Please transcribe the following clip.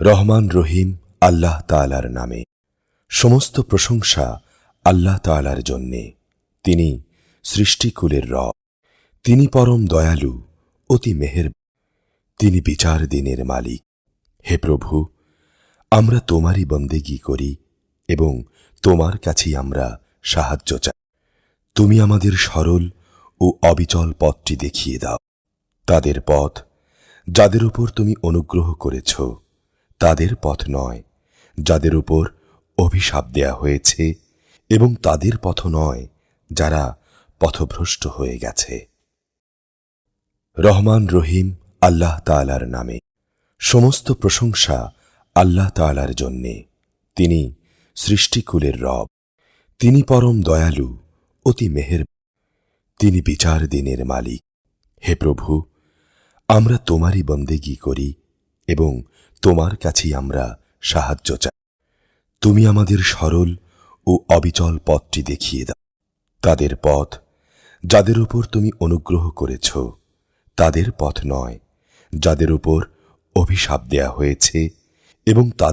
রহমান রহিম আল্লাহ তাআলার নামে। সমস্ত প্রশংসা আল্লাহ তাআলার জন্যে। তিনি সৃষ্টিকুলের রব। তিনি পরম দয়ালু, অতি মেহেরবান। তিনি বিচার দিনের মালিক। হে প্রভু, আমরা তোমারই বন্দেগী করি এবং তোমার কাছেই আমরা সাহায্য চাই। তুমি আমাদের সরল ও অবিচল পথটি দেখিয়ে দাও। তাদের পথ যাদের উপর তুমি অনুগ্রহ করেছ, তাদের পথ নয় যাদের উপর অভিশাপ দেয়া হয়েছে, এবং তাদের পথ নয় যারা পথভ্রষ্ট হয়ে গেছে। রহমান রহিম আল্লাহ তাআলার নামে। সমস্ত প্রশংসা আল্লাহ তাআলার জন্যে। তিনি সৃষ্টিকুলের রব। তিনি পরম দয়ালু, অতি মেহেরবান। তিনি বিচার দিনের মালিক। হে প্রভু, আমরা তোমারই বন্দেগী করি এবং তোমার কাছেই আমরা সাহায্য চাই। তুমি আমাদের সরল ও অবিচল পথটি দেখিয়ে দাও। তাদের পথ যাদের উপর তুমি অনুগ্রহ করেছ, তাদের পথ নয় যাদের উপর অভিশাপ দেয়া হয়েছে, এবং তাদের